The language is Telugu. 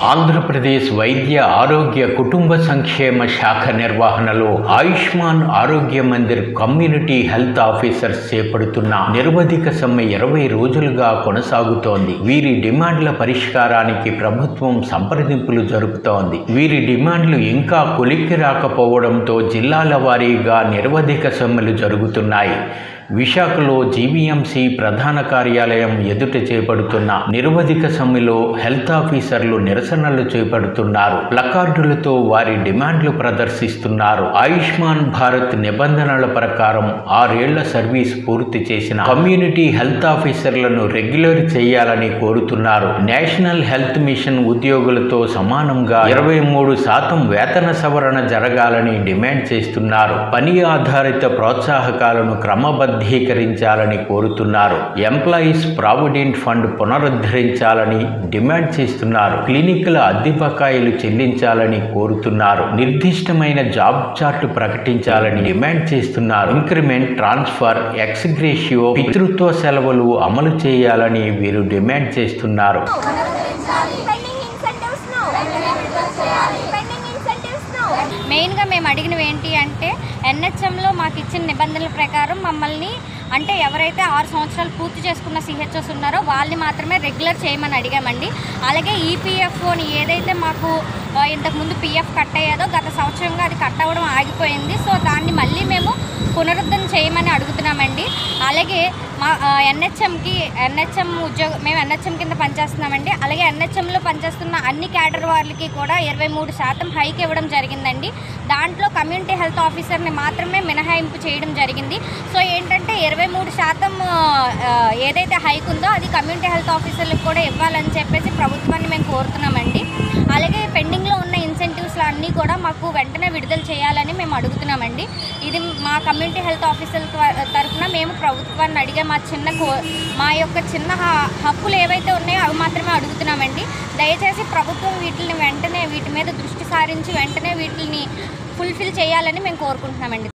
ఆంధ్రప్రదేశ్ వైద్య ఆరోగ్య కుటుంబ సంక్షేమ శాఖ నిర్వహణలో ఆయుష్మాన్ ఆరోగ్య మందిర్ కమ్యూనిటీ హెల్త్ ఆఫీసర్స్ చేపడుతున్న నిరవధిక సమ్మె 20 రోజులుగా కొనసాగుతోంది. వీరి డిమాండ్ల పరిష్కారానికి ప్రభుత్వం సంప్రదింపులు జరుపుతోంది. వీరి డిమాండ్లు ఇంకా కొలిక్కి రాకపోవడంతో జిల్లాల వారీగా నిరవధిక సమ్మెలు జరుగుతున్నాయి. విశాఖలో జీవీఎంసీ ప్రధాన కార్యాలయం ఎదుట చేపడుతున్న నిరవధిక సమ్మెలో హెల్త్ ఆఫీసర్లు నిరసనలు చేపడుతున్నారు. ప్లకార్డులతో వారి డిమాండ్లు ప్రదర్శిస్తున్నారు. ఆయుష్మాన్ భారత్ నిబంధనల ప్రకారం 6 ఏళ్ల సర్వీస్ పూర్తి చేసిన కమ్యూనిటీ హెల్త్ ఆఫీసర్లను రెగ్యులర్ చేయాలని కోరుతున్నారు. నేషనల్ హెల్త్ మిషన్ ఉద్యోగులతో సమానంగా 23% వేతన సవరణ జరగాలని డిమాండ్ చేస్తున్నారు. పని ఆధారిత ప్రోత్సాహకాలను క్రమబద్ధీకరించాలని కోరుతున్నారు. ఎంప్లాయీస్ ప్రావిడెంట్ ఫండ్ పునరుద్ధరించాలని డిమాండ్ చేస్తున్నారు. క్లినిక్ల అద్దె బకాయిలు చెల్లించాలని కోరుతున్నారు. నిర్దిష్టమైన జాబ్ చార్ట్ ప్రకటించాలని డిమాండ్ చేస్తున్నారు. ఇంక్రిమెంట్, ట్రాన్స్ఫర్, ఎక్స్గ్రేషియో, పితృత్వ సెలవులు అమలు చేయాలని వీరు డిమాండ్ చేస్తున్నారు. మెయిన్గా మేము అడిగినవి ఏంటి అంటే ఎన్హెచ్ఎంలో మాకు ఇచ్చిన నిబంధనల ప్రకారం మమ్మల్ని అంటే ఎవరైతే 6 సంవత్సరాలు పూర్తి చేసుకున్న సిహెచ్ఎస్ ఉన్నారో వాళ్ళని మాత్రమే రెగ్యులర్ చేయమని అడిగామండి. అలాగే ఈపీఎఫ్ఓని ఏదైతే మాకు ఇంతకుముందు పిఎఫ్ కట్ అయ్యేదో గత సంవత్సరంగా అది కట్ అవ్వడం ఆగిపోయింది. సో దాన్ని మళ్ళీ మేము పునరుద్ధరణ చేయమని అడుగుతున్నామండి. అలాగే మా ఎన్హెచ్ఎం ఉద్యోగం మేము ఎన్హెచ్ఎం కింద పనిచేస్తున్నామండి. అలాగే ఎన్హెచ్ఎంలో పనిచేస్తున్న అన్ని క్యాడర్ వాళ్ళకి కూడా 23% హైక్ ఇవ్వడం జరిగిందండి. దాంట్లో కమ్యూనిటీ హెల్త్ ఆఫీసర్ని మాత్రమే మినహాయింపు చేయడం జరిగింది. సో ఏంటంటే 23% ఏదైతే హైక్ ఉందో అది కమ్యూనిటీ హెల్త్ ఆఫీసర్లకు కూడా ఇవ్వాలని చెప్పేసి ప్రభుత్వాన్ని మేము కోరుతున్నామండి. అలాగే పెండింగ్లో ఉన్న ఇన్సెంటివ్స్ అన్నీ కూడా మాకు వెంటనే విడుదల చేయాలని మేము అడుగుతున్నామండి. ఇది మా కమ్యూనిటీ హెల్త్ ఆఫీసర్ల తరఫున మేము ప్రభుత్వాన్ని అడిగే మా యొక్క చిన్న హక్కులు ఏవైతే ఉన్నాయో అవి మాత్రమే అడుగుతున్నామండి. దయచేసి ప్రభుత్వం వీటిని వెంటనే వీటి మీద దృష్టి సారించి వెంటనే వీటిని ఫుల్ఫిల్ చేయాలని మేము కోరుకుంటున్నామండి.